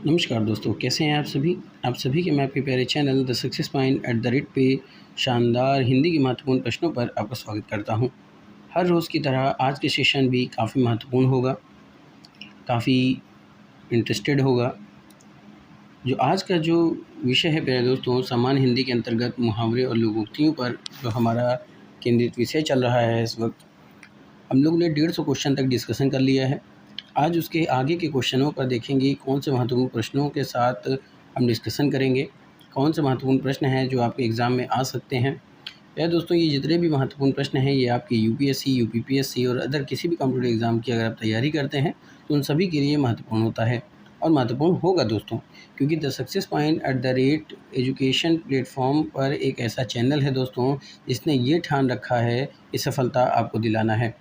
नमस्कार दोस्तों, कैसे हैं आप सभी के मैं आपके प्यारे चैनल द सक्सेस माइंड @ पे शानदार हिंदी के महत्वपूर्ण प्रश्नों पर आपका स्वागत करता हूं। हर रोज़ की तरह आज के सेशन भी काफ़ी महत्वपूर्ण होगा, काफ़ी इंटरेस्टेड होगा। जो आज का जो विषय है प्यारे दोस्तों, सामान्य हिंदी के अंतर्गत मुहावरे और लोकोक्तियों पर जो हमारा केंद्रित विषय चल रहा है इस वक्त, हम लोग ने 150 क्वेश्चन तक डिस्कशन कर लिया है। आज उसके आगे के क्वेश्चनों पर देखेंगे कौन से महत्वपूर्ण प्रश्नों के साथ हम डिस्कशन करेंगे, कौन से महत्वपूर्ण प्रश्न हैं जो आपके एग्ज़ाम में आ सकते हैं। या दोस्तों, ये जितने भी महत्वपूर्ण प्रश्न हैं ये आपकी यूपीएससी, यूपीपीएससी और अदर किसी भी कॉम्पिटिटिव एग्ज़ाम की अगर आप तैयारी करते हैं तो उन सभी के लिए महत्वपूर्ण होता है और महत्वपूर्ण होगा दोस्तों, क्योंकि the success point education platform पर एक ऐसा चैनल है दोस्तों जिसने ये ठान रखा है कि सफलता आपको दिलाना है।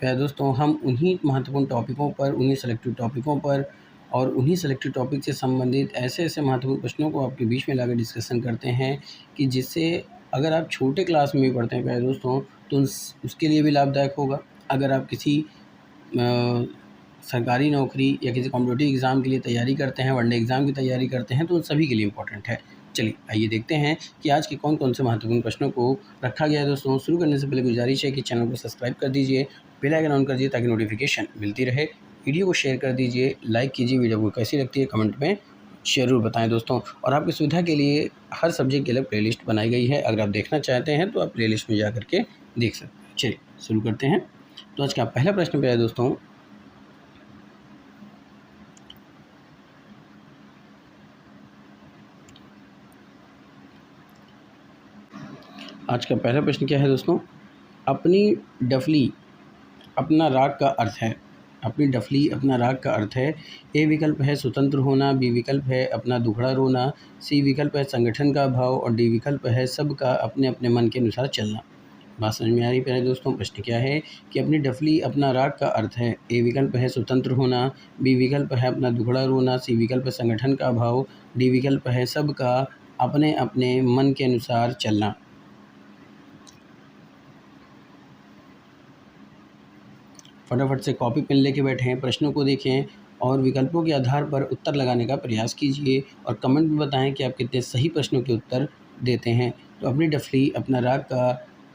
फिर दोस्तों, हम उन्हीं महत्वपूर्ण टॉपिकों पर, उन्हीं सेलेक्टिव टॉपिकों पर और उन्हीं सेलेक्टिव टॉपिक से संबंधित ऐसे महत्वपूर्ण प्रश्नों को आपके बीच में लाकर डिस्कशन करते हैं कि जिससे अगर आप छोटे क्लास में भी पढ़ते हैं प्यारे दोस्तों तो उसके लिए भी लाभदायक होगा। अगर आप किसी सरकारी नौकरी या किसी कॉम्पिटिटिव एग्ज़ाम के लिए तैयारी करते हैं, वनडे एग्ज़ाम की तैयारी करते हैं, तो उन सभी के लिए इम्पोर्टेंट है। चलिए आइए देखते हैं कि आज के कौन कौन से महत्वपूर्ण प्रश्नों को रखा गया है। दोस्तों, शुरू करने से पहले गुजारिश है कि चैनल को सब्सक्राइब कर दीजिए, बेल आइकन ऑन कर दीजिए ताकि नोटिफिकेशन मिलती रहे। वीडियो को शेयर कर दीजिए, लाइक कीजिए। वीडियो को कैसी लगती है कमेंट में ज़रूर बताएं दोस्तों। और आपकी सुविधा के लिए हर सब्जेक्ट की अलग प्लेलिस्ट बनाई गई है, अगर आप देखना चाहते हैं तो आप प्लेलिस्ट में जा करके देख सकते हैं। चलिए शुरू करते हैं। तो आज का पहला प्रश्न पे है दोस्तों, आज का पहला प्रश्न क्या है दोस्तों? अपनी डफली अपना राग का अर्थ है। अपनी डफली अपना राग का अर्थ है। ए विकल्प है स्वतंत्र होना, बी विकल्प है अपना दुखड़ा रोना, सी विकल्प है संगठन का भाव और डी विकल्प है सबका अपने अपने मन के अनुसार चलना। बात समझ में आ रही प्यारे दोस्तों? प्रश्न क्या है कि अपनी डफली अपना राग का अर्थ है। ए विकल्प है स्वतंत्र होना, बी विकल्प है अपना दुखड़ा रोना, सी विकल्प है संगठन का भाव, डी विकल्प है सबका अपने अपने मन के अनुसार चलना। फटाफट से कॉपी पेन लेके बैठे हैं, प्रश्नों को देखें और विकल्पों के आधार पर उत्तर लगाने का प्रयास कीजिए और कमेंट में बताएं कि आप कितने सही प्रश्नों के उत्तर देते हैं। तो अपनी डफली अपना राग का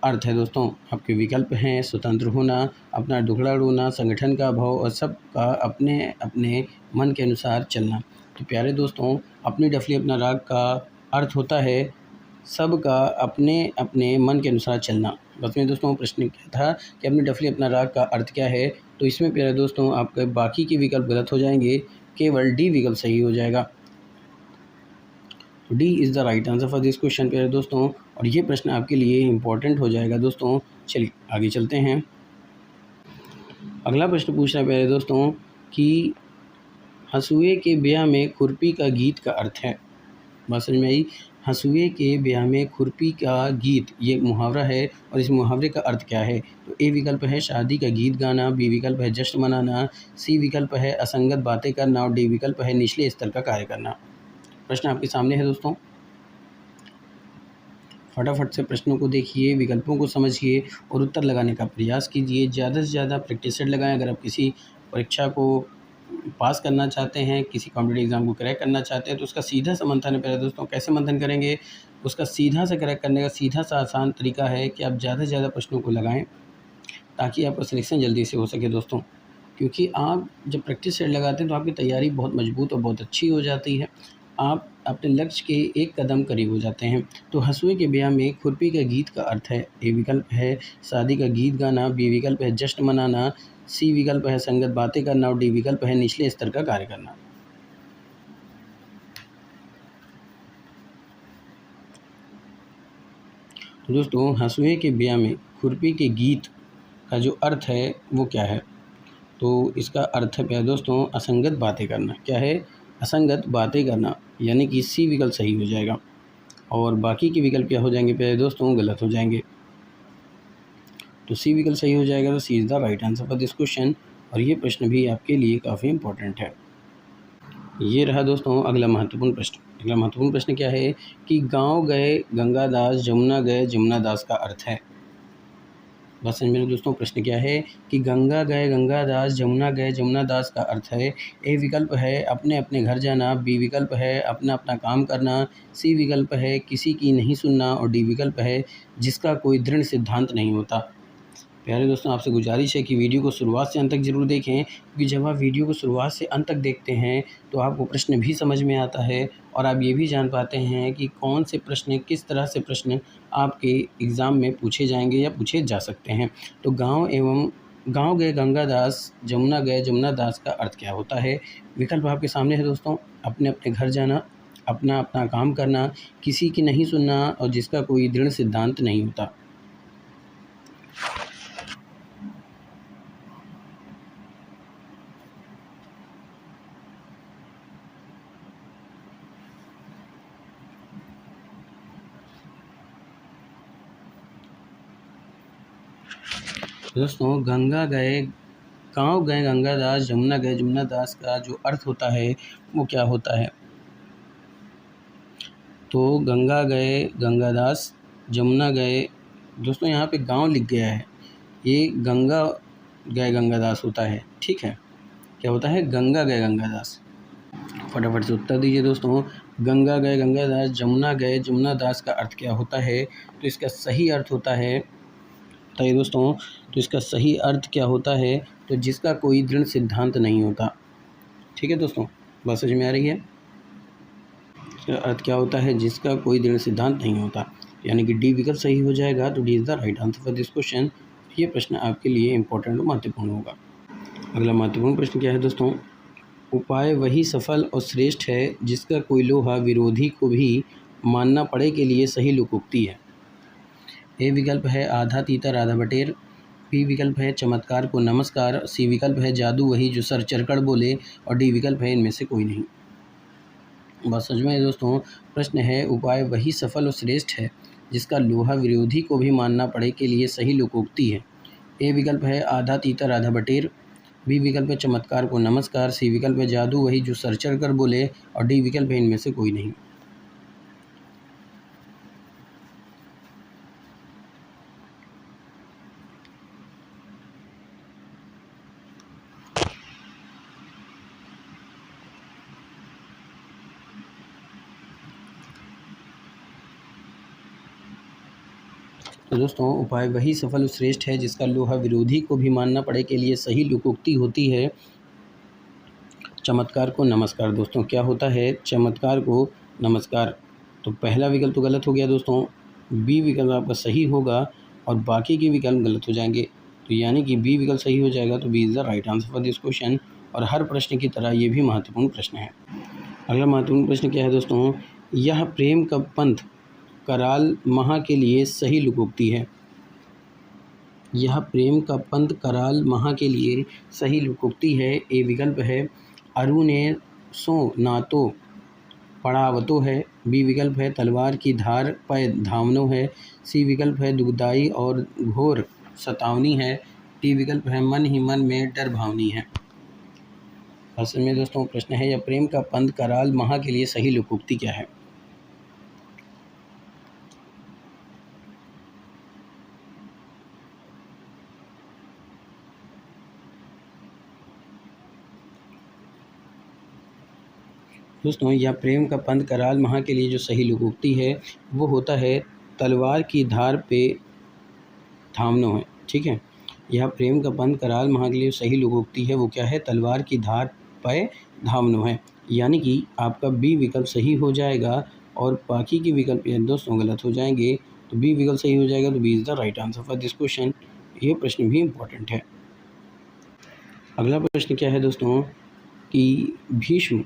अर्थ है दोस्तों, आपके विकल्प हैं स्वतंत्र होना, अपना दुखड़ा रोना, संगठन का भाव और सबका अपने अपने मन के अनुसार चलना। तो प्यारे दोस्तों, अपनी डफली अपना राग का अर्थ होता है सबका अपने अपने मन के अनुसार चलना। बस में दोस्तों, प्रश्न क्या था कि अपनी डफली अपना राग का अर्थ क्या है? तो इसमें प्यारे दोस्तों आपके बाकी के विकल्प गलत हो जाएंगे, केवल डी विकल्प सही हो जाएगा। D is the right answer for this question प्यारे दोस्तों, और ये प्रश्न आपके लिए इम्पोर्टेंट हो जाएगा दोस्तों। चलिए आगे चलते हैं। अगला प्रश्न पूछ रहा है प्यारे दोस्तों कि हंसुए के ब्याह में खुरपी का गीत का अर्थ है। बात समझ में आई? हंसुए के ब्याह में खुरपी का गीत, ये मुहावरा है और इस मुहावरे का अर्थ क्या है? तो ए विकल्प है शादी का गीत गाना, बी विकल्प है जश्न मनाना, सी विकल्प है असंगत बातें करना और डी विकल्प है निचले स्तर का कार्य करना। प्रश्न आपके सामने है दोस्तों, फटाफट से प्रश्नों को देखिए, विकल्पों को समझिए और उत्तर लगाने का प्रयास कीजिए। ज़्यादा से ज़्यादा प्रैक्टिस सेट लगाएं। अगर आप किसी परीक्षा को पास करना चाहते हैं, किसी कॉम्पिटिटिव एग्ज़ाम को क्रैक करना चाहते हैं, तो उसका सीधा सा मंथन है प्यारे दोस्तों। कैसे मंथन करेंगे? उसका सीधा सा क्रैक करने का सीधा सा आसान तरीका है कि आप ज़्यादा से ज़्यादा प्रश्नों को लगाएं ताकि आपका सिलेक्शन जल्दी से हो सके दोस्तों। क्योंकि आप जब प्रैक्टिस सेट लगाते हैं तो आपकी तैयारी बहुत मजबूत और बहुत अच्छी हो जाती है, आप अपने लक्ष्य के एक कदम करीब हो जाते हैं। तो हंसुए के ब्याह में खुरपी का गीत का अर्थ है। ए विकल्प है शादी का गीत गाना, बी विकल्प है जश्न मनाना, सी विकल्प है संगत बातें करना और डी विकल्प है निचले स्तर का कार्य करना। दोस्तों, हंसुए के ब्याह में खुरपी के गीत का जो अर्थ है वो क्या है? तो इसका अर्थ है प्यारे दोस्तों असंगत बातें करना। क्या है? असंगत बातें करना, यानी कि सी विकल्प सही हो जाएगा और बाकी के विकल्प क्या हो जाएंगे प्यारे दोस्तों? गलत हो जाएंगे। तो सी विकल्प सही हो जाएगा। तो C is the right answer for this question, और ये प्रश्न भी आपके लिए काफ़ी इंपॉर्टेंट है। ये रहा दोस्तों अगला महत्वपूर्ण प्रश्न। अगला महत्वपूर्ण प्रश्न क्या है कि गांव गए गंगादास, जमुना गए जमुनादास का अर्थ है। बात समझ में दोस्तों। प्रश्न क्या है कि गंगा गए गंगादास जमुना गए जमुनादास का अर्थ है। ए विकल्प है अपने अपने घर जाना, बी विकल्प है अपना अपना काम करना, सी विकल्प है किसी की नहीं सुनना और डी विकल्प है जिसका कोई दृढ़ सिद्धांत नहीं होता। प्यारे दोस्तों, आपसे गुजारिश है कि वीडियो को शुरुआत से अंत तक ज़रूर देखें, क्योंकि जब आप वीडियो को शुरुआत से अंत तक देखते हैं तो आपको प्रश्न भी समझ में आता है और आप ये भी जान पाते हैं कि कौन से प्रश्न, किस तरह से प्रश्न आपके एग्ज़ाम में पूछे जाएंगे या पूछे जा सकते हैं। तो गाँव गए गंगादास जमुना गए जमुनादास का अर्थ क्या होता है? विकल्प आपके सामने है दोस्तों। अपने अपने घर जाना, अपना अपना काम करना, किसी की नहीं सुनना और जिसका कोई दृढ़ सिद्धांत नहीं होता। दोस्तों, गाँव गए गंगादास जमुना गए जमुनादास का जो अर्थ होता है वो क्या होता है? तो गंगा गए गंगादास जमुना गए, दोस्तों यहाँ पे गांव लिख गया है, ये गंगा गए गंगादास होता है। ठीक है, क्या होता है? गंगा गए गंगादास। फटाफट से उत्तर दीजिए दोस्तों। गंगा गए गंगादास जमुना गए जमुनादास का अर्थ क्या होता है? तो इसका सही अर्थ होता है, बताइए दोस्तों, तो इसका सही अर्थ क्या होता है? तो जिसका कोई दृढ़ सिद्धांत नहीं होता। ठीक है दोस्तों, बात समझ में आ रही है? इसका अर्थ क्या होता है? जिसका कोई दृढ़ सिद्धांत नहीं होता, यानी कि डी विकल्प सही हो जाएगा। तो D is the right answer for this question. ये प्रश्न आपके लिए इंपॉर्टेंट और महत्वपूर्ण होगा। अगला महत्वपूर्ण प्रश्न क्या है दोस्तों? उपाय वही सफल और श्रेष्ठ है जिसका कोई लोहा विरोधी को भी मानना पड़े के लिए सही लोकोक्ति है। ए विकल्प है आधा तीतर आधा बटेर, बी विकल्प है चमत्कार को नमस्कार, सी विकल्प है जादू वही जो सर चरकड़ बोले और डी विकल्प है इनमें से कोई नहीं। बस समझ में दोस्तों। प्रश्न है उपाय वही सफल और श्रेष्ठ है जिसका लोहा विरोधी को भी मानना पड़े के लिए सही लोकोक्ति है। ए विकल्प है आधा तीतर आधा बटेर, बी विकल्प है चमत्कार को नमस्कार, सी विकल्प है जादू वही जो सर चढ़कर बोले और डी विकल्प है इनमें से कोई नहीं। तो दोस्तों, उपाय वही सफल और श्रेष्ठ है जिसका लोहा विरोधी को भी मानना पड़े के लिए सही लोकोक्ति होती है चमत्कार को नमस्कार। दोस्तों, क्या होता है? चमत्कार को नमस्कार। तो पहला विकल्प तो गलत हो गया दोस्तों, बी विकल्प आपका सही होगा और बाकी के विकल्प गलत हो जाएंगे। तो यानी कि बी विकल्प सही हो जाएगा। तो B is the right answer for this question. और हर प्रश्न की तरह ये भी महत्वपूर्ण प्रश्न है। अगला महत्वपूर्ण प्रश्न क्या है दोस्तों? यह प्रेम का पंथ कराल महा के लिए सही लोकोक्ति है। यह प्रेम का पंथ कराल महा के लिए सही लोकोक्ति है। ए विकल्प है अरु ने सो नातो पड़ावतो है, बी विकल्प है तलवार की धार पै धामनो है, सी विकल्प है दुखदाई और घोर सतावनी है, डी विकल्प है मन ही मन में डर भावनी है। असल में दोस्तों प्रश्न है, यह प्रेम का पंथ कराल महा के लिए सही लोकोक्ति क्या है? दोस्तों, यह प्रेम का पंथ कराल महा के लिए जो सही लोकोक्ति है वो होता है तलवार की धार पे थामनो है। ठीक है, यह प्रेम का पंथ कराल महा के लिए सही लोकोक्ति है वो क्या है? तलवार की धार पे धामनो है। यानी कि आपका बी विकल्प सही हो जाएगा और बाकी के विकल्प दोस्तों गलत हो जाएंगे। तो बी विकल्प सही हो जाएगा। तो B is the right answer for this question. ये प्रश्न भी इम्पोर्टेंट है। अगला प्रश्न क्या है दोस्तों कि भीष्म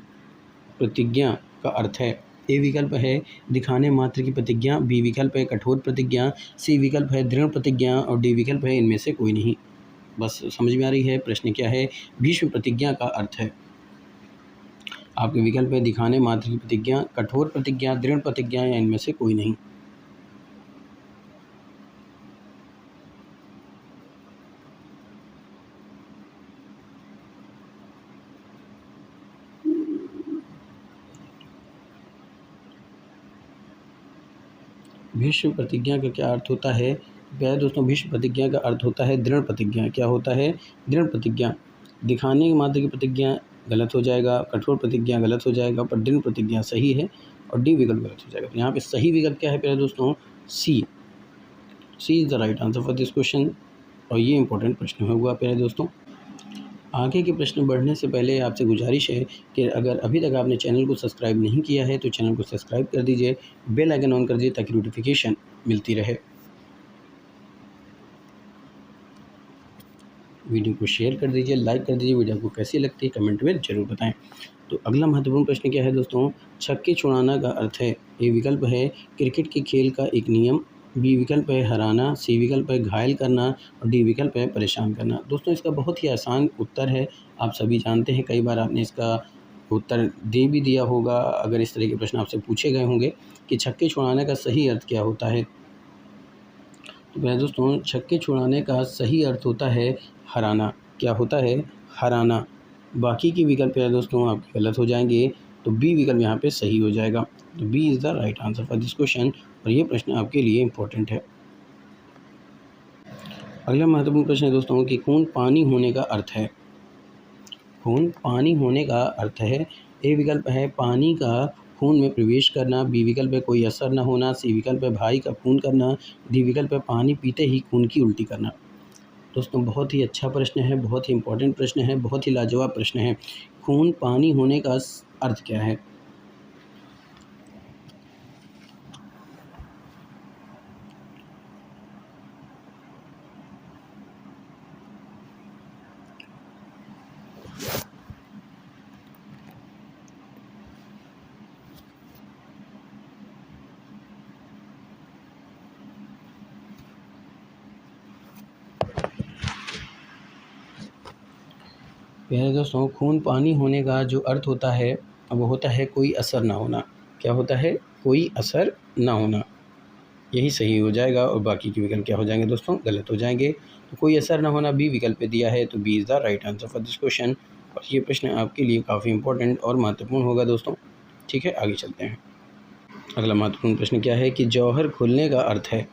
प्रतिज्ञा का अर्थ है। ए विकल्प है दिखाने मात्र की प्रतिज्ञा, बी विकल्प है कठोर प्रतिज्ञा, सी विकल्प है दृढ़ प्रतिज्ञा और डी विकल्प है इनमें से कोई नहीं। बस समझ में आ रही है? प्रश्न क्या है? भीष्म प्रतिज्ञा का अर्थ है। आपके विकल्प है दिखाने मात्र की प्रतिज्ञा, कठोर प्रतिज्ञा, दृढ़ प्रतिज्ञा या इनमें से कोई नहीं। भीष्म प्रतिज्ञा का क्या अर्थ होता है? प्यारे दोस्तों, भीष्म प्रतिज्ञा का अर्थ होता है दृढ़ प्रतिज्ञा। क्या होता है? दृढ़ प्रतिज्ञा। दिखाने के मात्र की प्रतिज्ञा गलत हो जाएगा, कठोर प्रतिज्ञा गलत हो जाएगा, पर दृढ़ प्रतिज्ञा सही है और डी विकल्प गलत हो जाएगा। तो यहाँ पे सही विकल्प क्या है प्यारे दोस्तों? C. C is the right answer for this question. और ये इंपॉर्टेंट प्रश्न हुआ प्यारे दोस्तों। आगे के प्रश्न बढ़ने से पहले आपसे गुजारिश है कि अगर अभी तक आपने चैनल को सब्सक्राइब नहीं किया है तो चैनल को सब्सक्राइब कर दीजिए, बेल आइकन ऑन कर दीजिए ताकि नोटिफिकेशन मिलती रहे। वीडियो को शेयर कर दीजिए, लाइक कर दीजिए। वीडियो को कैसी लगती है कमेंट में ज़रूर बताएं। तो अगला महत्वपूर्ण प्रश्न क्या है दोस्तों? छक्के छुड़ाना का अर्थ है। ए विकल्प है क्रिकेट के खेल का एक नियम, बी विकल्प है हराना, सी विकल्प है घायल करना और डी विकल्प है परेशान करना। दोस्तों, इसका बहुत ही आसान उत्तर है, आप सभी जानते हैं, कई बार आपने इसका उत्तर दे भी दिया होगा अगर इस तरह के प्रश्न आपसे पूछे गए होंगे कि छक्के छुड़ाने का सही अर्थ क्या होता है। तो मेरे दोस्तों, छक्के छुड़ाने का सही अर्थ होता है हराना। क्या होता है? हराना। बाकी के विकल्प है दोस्तों आपके गलत हो जाएंगे, तो बी विकल्प यहाँ पे सही हो जाएगा। तो B is the right answer for this question और ये प्रश्न आपके लिए इम्पोर्टेंट है। अगला महत्वपूर्ण प्रश्न है दोस्तों कि खून पानी होने का अर्थ है। खून पानी होने का अर्थ है। ए विकल्प है पानी का खून में प्रवेश करना, बी विकल्प है कोई असर न होना, सी विकल्प है भाई का खून करना, डी विकल्प है पानी पीते ही खून की उल्टी करना। दोस्तों, बहुत ही अच्छा प्रश्न है, बहुत ही इंपॉर्टेंट प्रश्न है, बहुत ही लाजवाब प्रश्न है। खून पानी होने का अर्थ क्या है? प्यारे दोस्तों, खून पानी होने का जो अर्थ होता है वो होता है कोई असर ना होना। क्या होता है? कोई असर ना होना। यही सही हो जाएगा और बाकी के विकल्प क्या हो जाएंगे दोस्तों? गलत हो जाएंगे। तो कोई असर ना होना बी विकल्प पे दिया है, तो B is the right answer for this question और ये प्रश्न आपके लिए काफ़ी इंपॉर्टेंट और महत्वपूर्ण होगा दोस्तों। ठीक है, आगे चलते हैं। अगला महत्वपूर्ण प्रश्न क्या है कि जौहर खुलने का अर्थ है।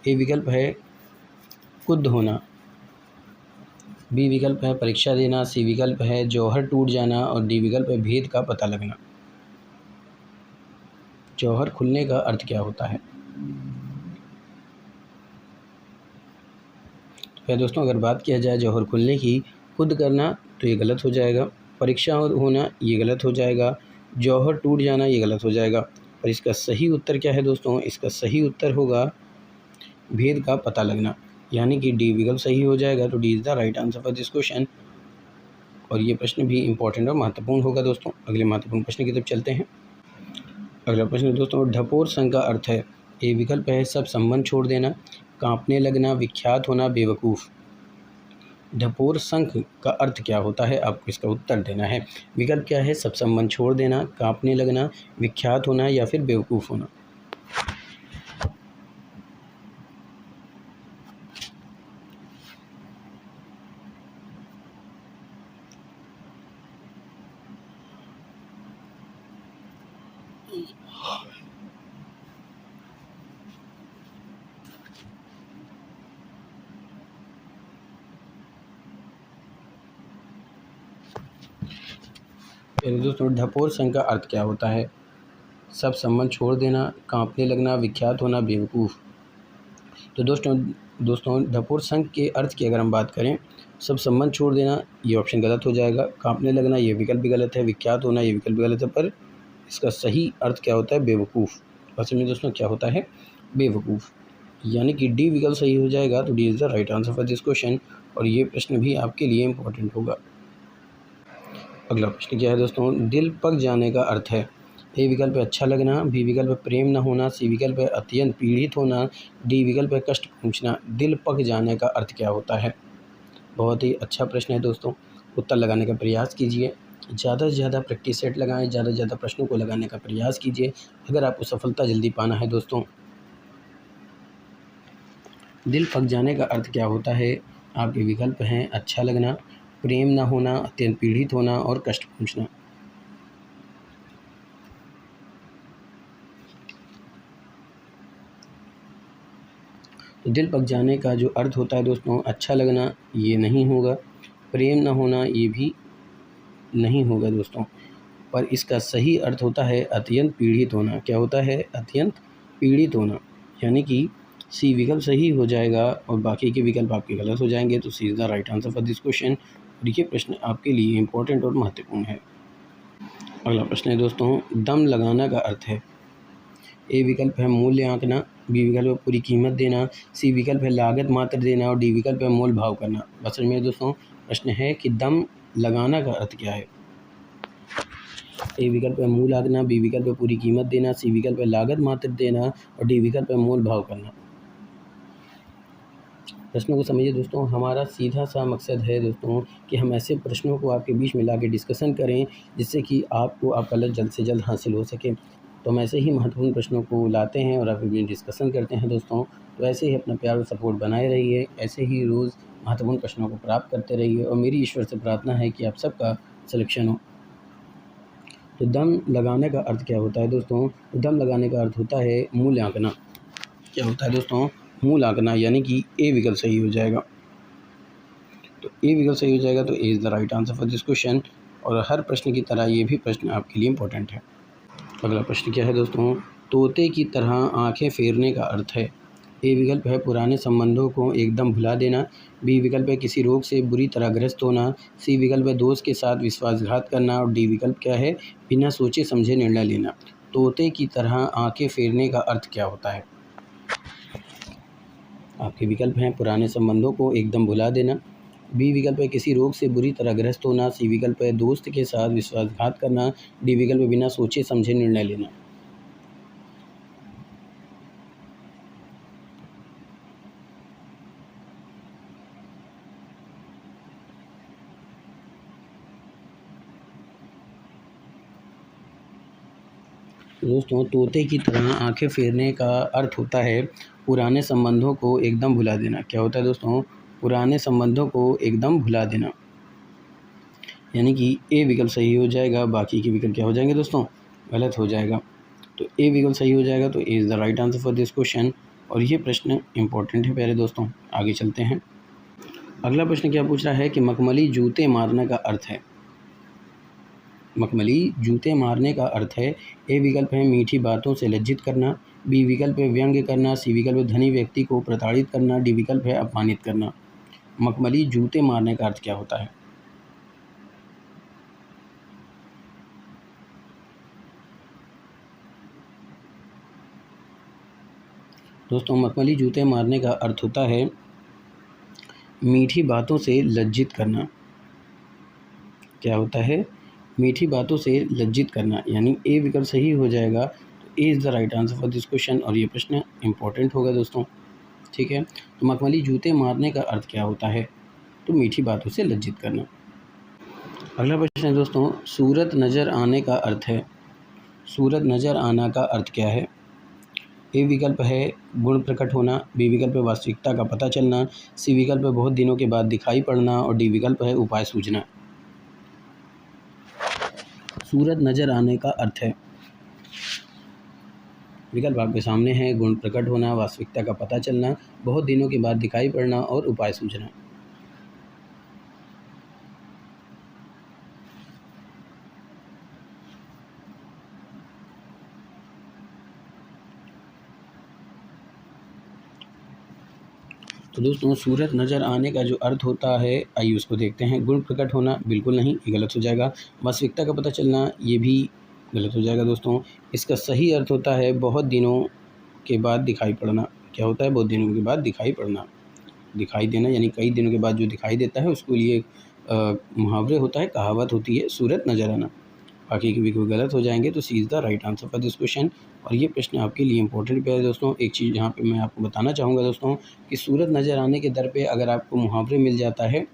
ए विकल्प है कुद्ध होना, बी विकल्प है परीक्षा देना, सी विकल्प है जौहर टूट जाना और डी विकल्प है भेद का पता लगना। जौहर खुलने का अर्थ क्या होता है? तो दोस्तों, अगर बात किया जाए जौहर खुलने की, खुद करना तो ये गलत हो जाएगा, परीक्षा होना ये गलत हो जाएगा, जौहर टूट जाना ये गलत हो जाएगा। और इसका सही उत्तर क्या है दोस्तों? इसका सही उत्तर होगा भेद का पता लगना, यानी कि डी विकल्प सही हो जाएगा। तो D is the right answer for this question और ये प्रश्न भी इंपॉर्टेंट और महत्वपूर्ण होगा दोस्तों। अगले महत्वपूर्ण प्रश्न की तरफ चलते हैं। अगला प्रश्न दोस्तों, ढपोर संघ का अर्थ है। ए विकल्प है सब संबंध छोड़ देना, कांपने लगना, विख्यात होना, बेवकूफ़। ढपोर संघ का अर्थ क्या होता है? आपको इसका उत्तर देना है। विकल्प क्या है? सब संबंध छोड़ देना, कांपने लगना, विख्यात होना या फिर बेवकूफ़ होना। दोस्तों, ढपोर संघ का अर्थ क्या होता है? सब संबंध छोड़ देना, कांपने लगना, विख्यात होना, बेवकूफ़। तो दोस्तों ढपोर संघ के अर्थ की अगर हम बात करें, सब संबंध छोड़ देना ये ऑप्शन गलत हो जाएगा, कांपने लगना ये विकल्प भी गलत है, विख्यात होना ये विकल्प भी गलत है, पर इसका सही अर्थ क्या होता है? बेवकूफ़। असल में दोस्तों क्या होता है? बेवकूफ़, यानी कि डी विकल्प सही हो जाएगा। तो D is the right answer for this question और ये प्रश्न भी आपके लिए इम्पोर्टेंट होगा। अगला प्रश्न क्या है दोस्तों? दिल पक जाने का अर्थ है। ए विकल्प है अच्छा लगना, बी विकल्प है प्रेम न होना, सी विकल्प है अत्यंत पीड़ित होना, डी विकल्प है कष्ट पहुँचना। दिल पक जाने का अर्थ क्या होता है? बहुत ही अच्छा प्रश्न है दोस्तों, उत्तर लगाने का प्रयास कीजिए, ज़्यादा से ज़्यादा प्रैक्टिस सेट लगाएं, ज़्यादा से ज़्यादा प्रश्नों को लगाने का प्रयास कीजिए अगर आपको सफलता जल्दी पाना है दोस्तों। दिल पक जाने का अर्थ क्या होता है? आपके विकल्प हैं अच्छा लगना, प्रेम न होना, अत्यंत पीड़ित होना और कष्ट पहुँचना। तो दिल पक जाने का जो अर्थ होता है दोस्तों, अच्छा लगना, ये नहीं होगा। प्रेम न होना, ये भी नहीं होगा दोस्तों। पर इसका सही अर्थ होता है अत्यंत पीड़ित होना। क्या होता है? अत्यंत पीड़ित होना। यानी कि सी विकल्प सही हो जाएगा और बाकी के विकल्प आपके गलत हो जाएंगे। तो C is the right answer for this question. और ये प्रश्न आपके लिए इम्पोर्टेंट और महत्वपूर्ण है। अगला प्रश्न है दोस्तों, दम लगाना का अर्थ है। ए विकल्प है मूल्य आंकना, बी विकल्प है पूरी कीमत देना, सी विकल्प है लागत मात्र देना और डी विकल्प है मोल भाव करना। बस में दोस्तों प्रश्न है कि दम लगाना का अर्थ क्या है। ए विकल्प है मूल आंकना, बी विकल्प है पूरी कीमत देना, सी विकल्प है लागत मात्र देना और डी विकल्प है मोल भाव करना। प्रश्नों को समझिए दोस्तों। हमारा सीधा सा मकसद है दोस्तों कि हम ऐसे प्रश्नों को आपके बीच में ला के डिस्कशन करें जिससे कि आपको आपका लक्ष्य जल्द से जल्द हासिल हो सके। तो हम ऐसे ही महत्वपूर्ण प्रश्नों को लाते हैं और आपके बीच डिस्कशन करते हैं दोस्तों। तो ऐसे ही अपना प्यार और सपोर्ट बनाए रहिए, ऐसे ही रोज़ महत्वपूर्ण प्रश्नों को प्राप्त करते रहिए और मेरी ईश्वर से प्रार्थना है कि आप सबका सिलेक्शन हो। तो दम लगाने का अर्थ क्या होता है दोस्तों? तो दम लगाने का अर्थ होता है मूल्यांकन। क्या होता है दोस्तों? मूल आंकना, यानी कि ए विकल्प सही हो जाएगा। तो ए विकल्प सही हो जाएगा तो A is the right answer for this question. और हर प्रश्न की तरह ये भी प्रश्न आपके लिए इम्पोर्टेंट है। अगला प्रश्न क्या है दोस्तों? तोते की तरह आंखें फेरने का अर्थ है। ए विकल्प है पुराने संबंधों को एकदम भुला देना, बी विकल्प है किसी रोग से बुरी तरह ग्रस्त होना, सी विकल्प है दोस्त के साथ विश्वासघात करना और डी विकल्प क्या है? बिना सोचे समझे निर्णय लेना। तोते की तरह आंखें फेरने का अर्थ क्या होता है? आपके विकल्प हैं पुराने संबंधों को एकदम भुला देना, बी विकल्प है किसी रोग से बुरी तरह ग्रस्त होना, सी विकल्प है दोस्त के साथ विश्वासघात करना, डी विकल्प है बिना सोचे समझे निर्णय लेना। दोस्तों तोते की तरह आंखें फेरने का अर्थ होता है पुराने संबंधों को एकदम भुला देना। क्या होता है दोस्तों? पुराने संबंधों को एकदम भुला देना, यानी कि ए विकल्प सही हो जाएगा, बाकी के विकल्प क्या हो जाएंगे दोस्तों? गलत हो जाएगा। तो ए विकल्प सही हो जाएगा तो A is the right answer for this question. और ये प्रश्न इंपॉर्टेंट है प्यारे दोस्तों। आगे चलते हैं। अगला प्रश्न क्या पूछ रहा है कि मखमली जूते मारने का अर्थ है। मखमली जूते मारने का अर्थ है। ए विकल्प है मीठी बातों से लज्जित करना, बी विकल्प है व्यंग्य करना, सी विकल्प है धनी व्यक्ति को प्रताड़ित करना, डी विकल्प है अपमानित करना। मखमली जूते मारने का अर्थ क्या होता है? दोस्तों मखमली जूते मारने का अर्थ होता है मीठी बातों से लज्जित करना। क्या होता है? मीठी बातों से लज्जित करना, यानी ए विकल्प सही हो जाएगा तो A is the right answer for this question. और ये प्रश्न इंपॉर्टेंट होगा दोस्तों। ठीक है, तो मखमली जूते मारने का अर्थ क्या होता है? तो मीठी बातों से लज्जित करना। अगला प्रश्न है दोस्तों, सूरत नज़र आने का अर्थ है। सूरत नज़र आना का अर्थ क्या है? ए विकल्प है गुण प्रकट होना, बी विकल्प है वास्तविकता का पता चलना, सी विकल्प है बहुत दिनों के बाद दिखाई पड़ना और डी विकल्प है उपाय सूझना। सूरत नज़र आने का अर्थ है, विकल्प आपके सामने है, गुण प्रकट होना, वास्तविकता का पता चलना, बहुत दिनों के बाद दिखाई पड़ना और उपाय सूझना। तो दोस्तों सूरत नज़र आने का जो अर्थ होता है, आइए उसको देखते हैं। गुण प्रकट होना बिल्कुल नहीं, ये गलत हो जाएगा। वास्तविकता का पता चलना, ये भी गलत हो जाएगा दोस्तों। इसका सही अर्थ होता है बहुत दिनों के बाद दिखाई पड़ना। क्या होता है? बहुत दिनों के बाद दिखाई पड़ना, दिखाई देना, यानी कई दिनों के बाद जो दिखाई देता है उसको लिए मुहावरे होता है, कहावत होती है सूरत नज़र आना। बाकी के भी कोई गलत हो जाएंगे तो C is the right answer for this question. और ये प्रश्न आपके लिए इंपॉर्टेंट है दोस्तों। एक चीज़ यहाँ पे मैं आपको बताना चाहूँगा दोस्तों कि सूरत नज़र आने के दर पे अगर आपको मुहावरे मिल जाता है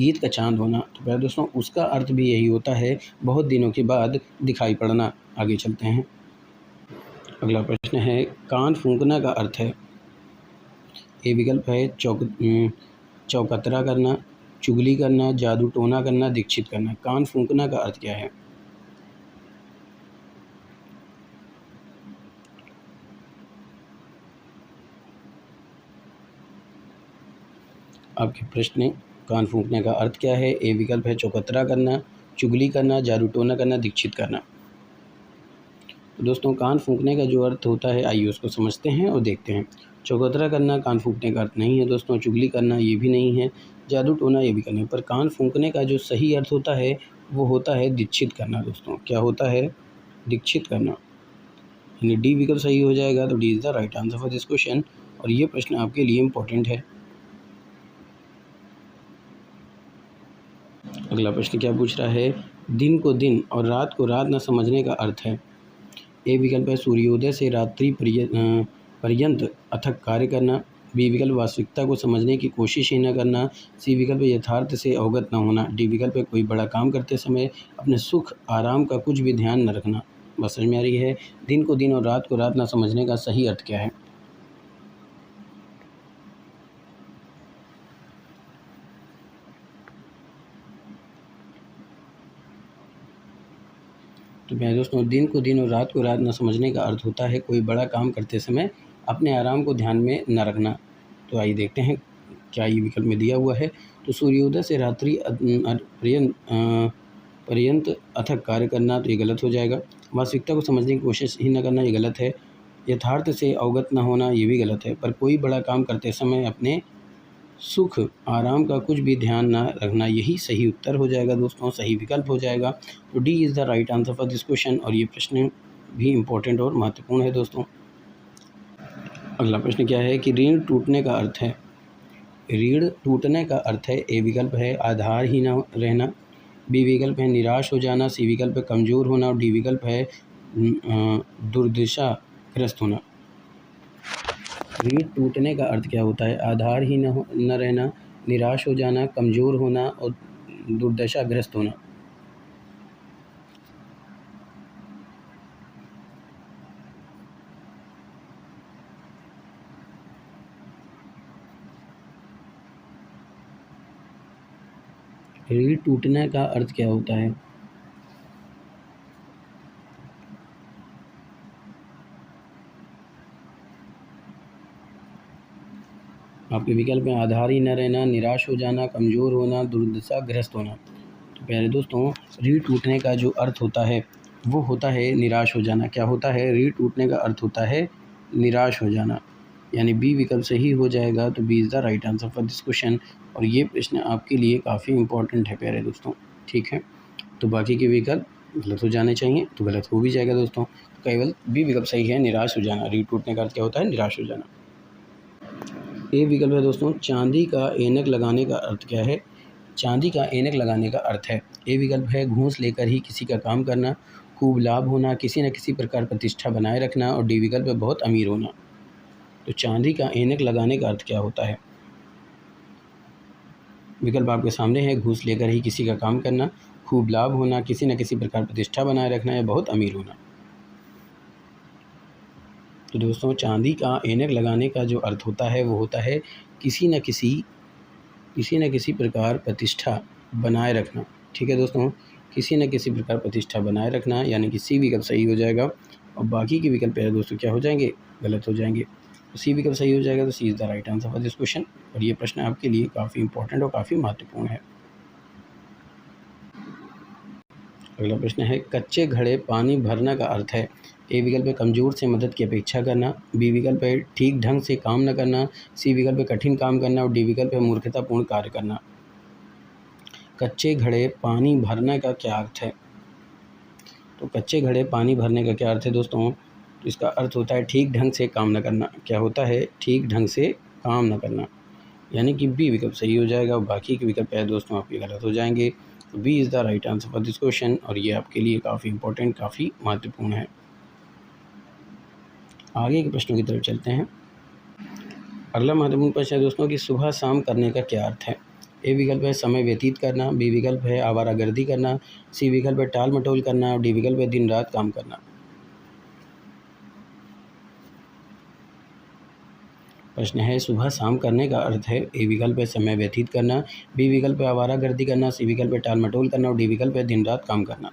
ईद का चाँद होना, तो प्यारे दोस्तों उसका अर्थ भी यही होता है बहुत दिनों के बाद दिखाई पड़ना। आगे चलते हैं। अगला प्रश्न है कान फूंकना का अर्थ है। ए विकल्प है चौकतरा करना, चुगली करना, जादू टोना करना, दीक्षित करना। कान फूंकना का अर्थ क्या है? आपके प्रश्न, कान फूंकने का अर्थ क्या है? ए विकल्प है चौकतरा करना, चुगली करना, जादू टोना करना, दीक्षित करना। तो दोस्तों कान फूंकने का जो अर्थ होता है आइए उसको समझते हैं और देखते हैं। चौकतरा करना कान फूंकने का अर्थ नहीं है दोस्तों, चुगली करना ये भी नहीं है, जादू टोना ये भी करना है, पर कान फूंकने का जो सही अर्थ होता है वो होता है दीक्षित करना दोस्तों। क्या होता है? दीक्षित करना, यानी डी विकल्प सही हो जाएगा। तो D is the right answer for this question और ये प्रश्न आपके लिए इम्पोर्टेंट है। अगला प्रश्न क्या पूछ रहा है? दिन को दिन और रात को रात न समझने का अर्थ है। ए विकल्प है सूर्योदय से रात्रि पर्यंत अथक कार्य करना, बी विकल्प वास्तविकता को समझने की कोशिश ही न करना, सी विकल्प यथार्थ से अवगत न होना, डी विकल्प है कोई बड़ा काम करते समय अपने सुख आराम का कुछ भी ध्यान न रखना। बस समझ में आ रही है? दिन को दिन और रात को रात न समझने का सही अर्थ क्या है? तो मेरे दोस्तों दिन को दिन और रात को रात न समझने का अर्थ होता है कोई बड़ा काम करते समय अपने आराम को ध्यान में न रखना। तो आइए देखते हैं क्या ये विकल्प में दिया हुआ है। तो सूर्योदय से रात्रि पर्यंत अथक कार्य करना, तो ये गलत हो जाएगा। वास्तविकता को समझने की कोशिश ही न करना, ये गलत है। यथार्थ से अवगत न होना, ये भी गलत है। पर कोई बड़ा काम करते समय अपने सुख आराम का कुछ भी ध्यान ना रखना, यही सही उत्तर हो जाएगा दोस्तों, सही विकल्प हो जाएगा। तो D is the right answer for this question और ये प्रश्न भी इम्पोर्टेंट और महत्वपूर्ण है दोस्तों। अगला प्रश्न क्या है कि ऋण टूटने का अर्थ है। ऋण टूटने का अर्थ है ए विकल्प है आधारहीन रहना, बी विकल्प है निराश हो जाना, सी विकल्प है कमज़ोर होना और डी विकल्प है दुर्दशाग्रस्त होना। ऋण टूटने का अर्थ क्या होता है? आधार ही न रहना, निराश हो जाना, कमज़ोर होना और दुर्दशाग्रस्त होना। ऋण टूटने का अर्थ क्या होता है? आपके विकल्प में आधार ही न रहना, निराश हो जाना, कमज़ोर होना, दुर्दशाग्रस्त होना। तो प्यारे दोस्तों ऋण टूटने का जो अर्थ होता है वो होता है निराश हो जाना। क्या होता है? ऋण टूटने का अर्थ होता है निराश हो जाना, यानी बी विकल्प सही हो जाएगा। तो B is the right answer for this question और ये प्रश्न आपके लिए काफ़ी इम्पोर्टेंट है प्यारे दोस्तों। ठीक है, तो बाकी के विकल्प गलत हो जाने चाहिए, तो गलत हो भी जाएगा दोस्तों। तो केवल बी विकल्प सही है, निराश हो जाना। ऋण टूटने का अर्थ क्या होता है? निराश हो जाना। ए विकल्प है दोस्तों चांदी का ऐनक लगाने का अर्थ क्या है? चांदी का ऐनक लगाने का अर्थ है ए विकल्प है घूस लेकर ही किसी का काम करना, खूब लाभ होना, किसी न किसी प्रकार प्रतिष्ठा बनाए रखना और डी विकल्प है बहुत अमीर होना। तो चांदी का ऐनक लगाने का अर्थ क्या होता है? विकल्प आपके सामने है, घूस लेकर ही किसी का काम करना, खूब लाभ होना, किसी न किसी प्रकार प्रतिष्ठा बनाए रखना या बहुत अमीर होना। तो दोस्तों चांदी का ऐनक लगाने का जो अर्थ होता है वो होता है किसी न किसी प्रकार प्रतिष्ठा बनाए रखना। ठीक है दोस्तों, किसी न किसी प्रकार प्रतिष्ठा बनाए रखना, यानी कि सी विकल्प सही हो जाएगा और बाकी के विकल्प है दोस्तों क्या हो जाएंगे? गलत हो जाएंगे। तो सी विकल्प सही हो जाएगा, तो C is the right answer for this question और ये प्रश्न आपके लिए काफ़ी इंपॉर्टेंट और काफ़ी महत्वपूर्ण है। अगला प्रश्न है कच्चे घड़े पानी भरना का अर्थ है। ए विकल्प है कमज़ोर से मदद की अपेक्षा करना, बी विकल्प है ठीक ढंग से काम न करना, सी विकल्प है कठिन काम करना और डी विकल्प है मूर्खतापूर्ण कार्य करना। कच्चे घड़े पानी भरने का क्या अर्थ है? तो कच्चे घड़े पानी भरने का क्या अर्थ है दोस्तों? तो इसका अर्थ होता है ठीक ढंग से काम न करना। क्या होता है? ठीक ढंग से काम न करना, यानी कि बी विकल्प सही हो जाएगा और बाकी के विकल्प है दोस्तों आपके गलत हो जाएंगे। तो B is the right answer for this question और ये आपके लिए काफ़ी इंपॉर्टेंट, काफ़ी महत्वपूर्ण है। आगे के प्रश्नों की तरफ चलते हैं। अगला महत्वपूर्ण प्रश्न है दोस्तों कि सुबह शाम करने का क्या अर्थ है? ए विकल्प है समय व्यतीत करना, बी विकल्प है आवारागर्दी करना, सी विकल्प है टाल मटोल करना और डी विकल्प है दिन रात काम करना। प्रश्न है सुबह शाम करने का अर्थ है ए विकल्प है समय व्यतीत करना, बी विकल्प है आवारागर्दी करना, सी विकल्प है टाल मटोल करना और डी विकल्प है दिन रात काम करना।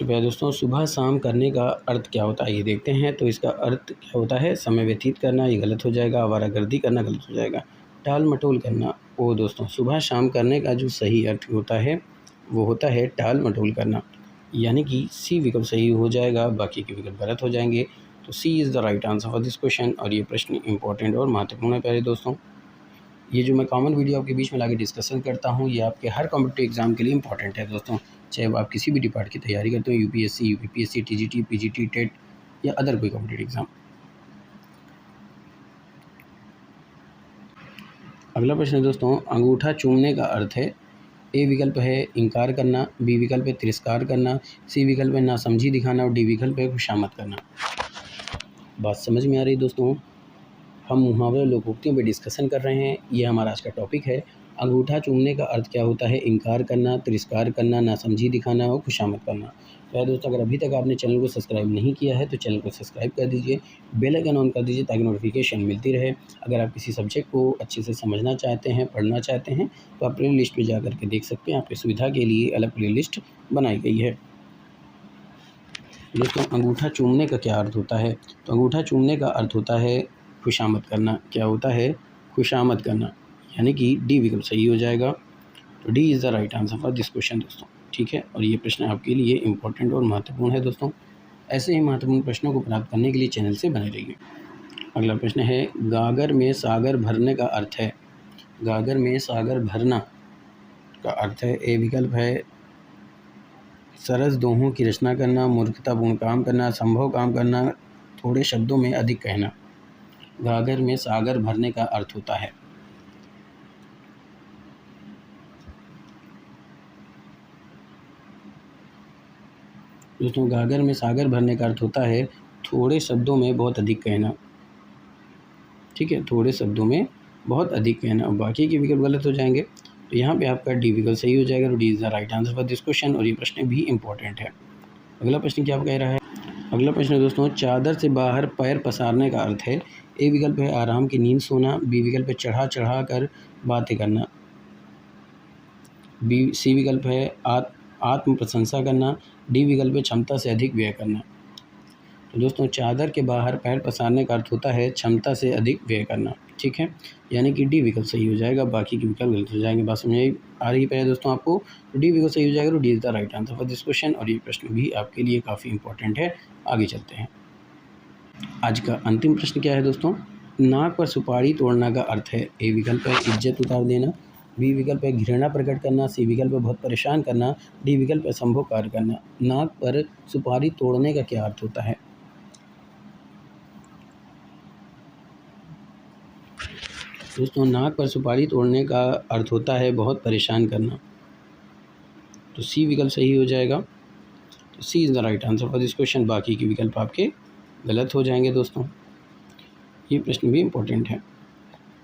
तो प्यारे दोस्तों, सुबह शाम करने का अर्थ क्या होता है ये देखते हैं। तो इसका अर्थ क्या होता है, समय व्यतीत करना, ये गलत हो जाएगा। आवारागर्दी करना गलत हो जाएगा। टाल मटोल करना, वो दोस्तों सुबह शाम करने का जो सही अर्थ होता है वो होता है टाल मटोल करना, यानी कि सी विकल्प सही हो जाएगा, बाकी के विकल्प गलत हो जाएंगे। तो C is the right answer for this question. और ये प्रश्न इंपॉर्टेंट और महत्वपूर्ण है प्यारे दोस्तों। ये जो मैं कॉमन वीडियो आपके बीच में लाके डिस्कशन करता हूँ, ये आपके हर कॉम्पिटिटिव एग्जाम के लिए इंपॉर्टेंट है दोस्तों। चाहे आप किसी भी डिपार्ट की तैयारी करते हो, UPSC, UPPSC, TGT, PGT, TET या अदर कोई कॉम्पिटिटिव एग्जाम। अगला प्रश्न है दोस्तों, अंगूठा चूमने का अर्थ है। ए विकल्प है इनकार करना, बी विकल्प है तिरस्कार करना, सी विकल्प है नासमझी दिखाना और डी विकल्प है खुशामद करना। बात समझ में आ रही दोस्तों? हम मुहावरे लोकोक्तियों पे डिस्कशन कर रहे हैं। ये हमारा आज का टॉपिक है। अंगूठा चूमने का अर्थ क्या होता है, इनकार करना, तिरस्कार करना, नासमझी दिखाना और खुशामद करना। तो दोस्तों, अगर अभी तक आपने चैनल को सब्सक्राइब नहीं किया है तो चैनल को सब्सक्राइब कर दीजिए, बेल आइकन ऑन कर दीजिए ताकि नोटिफिकेशन मिलती रहे। अगर आप किसी सब्जेक्ट को अच्छे से समझना चाहते हैं, पढ़ना चाहते हैं, तो आप प्ले लिस्ट में जा करके देख सकते हैं। आपकी सुविधा के लिए अलग प्ले लिस्ट बनाई गई है। दोस्तों, अंगूठा चूमने का क्या अर्थ होता है? तो अंगूठा चूमने का अर्थ होता है खुशामद करना। क्या होता है? खुशामद करना, यानी कि डी विकल्प सही हो जाएगा। तो D is the right answer for this question दोस्तों। ठीक है, और ये प्रश्न आपके लिए इंपॉर्टेंट और महत्वपूर्ण है दोस्तों। ऐसे ही महत्वपूर्ण प्रश्नों को प्राप्त करने के लिए चैनल से बने रहिए। अगला प्रश्न है, गागर में सागर भरने का अर्थ है। गागर में सागर भरना का अर्थ है, ए विकल्प है सरस दोहों की रचना करना, मूर्खतापूर्ण काम करना, संभव काम करना, थोड़े शब्दों में अधिक कहना। गागर में सागर भरने का अर्थ होता है। दोस्तों, गागर में सागर भरने का अर्थ होता है थोड़े शब्दों में बहुत अधिक कहना। ठीक है, थोड़े शब्दों में बहुत अधिक कहना, और बाकी के विकल्प गलत हो जाएंगे। तो यहाँ पे आपका डी विकल्प सही हो जाएगा। तो D is the right answer for this question, और ये प्रश्न भी इंपॉर्टेंट है। अगला प्रश्न क्या कह रहा है? अगला प्रश्न दोस्तों, चादर से बाहर पैर पसारने का अर्थ है। ए विकल्प है आराम की नींद सोना, बी विकल्प है चढ़ा चढ़ा कर बातें करना, सी विकल्प है आत्म प्रशंसा करना, डी विकल्प है क्षमता से अधिक व्यय करना। तो दोस्तों, चादर के बाहर पैर पसारने का अर्थ होता है क्षमता से अधिक व्यय करना। ठीक है, यानी कि डी विकल्प सही हो जाएगा, बाकी के विकल्प गलत हो जाएंगे। बात समझ आ रही है दोस्तों आपको? तो डी विकल्प सही हो जाएगा। तो D is the right answer for this question, और ये प्रश्न भी आपके लिए काफ़ी इंपॉर्टेंट है। आगे चलते हैं। आज का अंतिम प्रश्न क्या है दोस्तों? नाक पर सुपारी तोड़ना का अर्थ है। ए विकल्प है इज्जत उतार देना, बी विकल्प है घृणा प्रकट करना, सी विकल्प है बहुत परेशान करना, डी विकल्प है संभव कार्य करना। नाक पर सुपारी तोड़ने का क्या अर्थ होता है? दोस्तों, नाक पर सुपारी तोड़ने का अर्थ होता है बहुत परेशान करना। तो सी विकल्प सही हो जाएगा। तो C is the right answer for this question, बाकी के विकल्प आपके गलत हो जाएंगे दोस्तों। ये प्रश्न भी इम्पोर्टेंट है।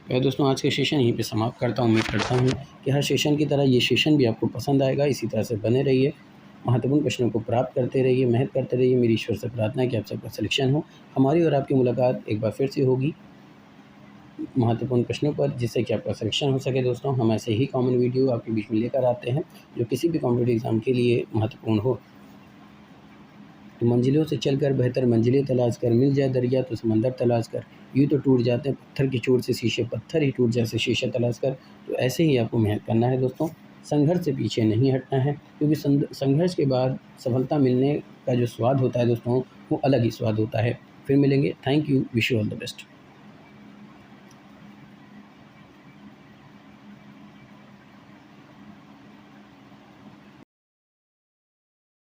तो दोस्तों, आज के सेशन यहीं पे समाप्त करता हूँ। उम्मीद करता हूँ कि हर सेशन की तरह ये सेशन भी आपको पसंद आएगा। इसी तरह से बने रहिए, महत्वपूर्ण प्रश्नों को प्राप्त करते रहिए, मेहनत करते रहिए। मेरी ईश्वर से प्रार्थना है कि आप सबका सिलेक्शन हो। हमारी और आपकी मुलाकात एक बार फिर से होगी महत्वपूर्ण प्रश्नों पर, जिससे कि आपका सिलेक्शन हो सके। दोस्तों, हम ऐसे ही कॉमन वीडियो आपके बीच में लेकर आते हैं जो किसी भी कॉम्पिटिटिव एग्जाम के लिए महत्वपूर्ण हो। तो मंजिलों से चलकर बेहतर मंजिलें तलाश कर, मिल जाए दरिया तो समंदर तलाश कर, यूँ तो टूट जाते हैं पत्थर की चोट से शीशे, पत्थर ही टूट जैसे शीशे तलाश कर। तो ऐसे ही आपको मेहनत करना है दोस्तों, संघर्ष से पीछे नहीं हटना है, क्योंकि संघर्ष के बाद सफलता मिलने का जो स्वाद होता है दोस्तों, वो अलग ही स्वाद होता है। फिर मिलेंगे। Thank you, wish you all the best.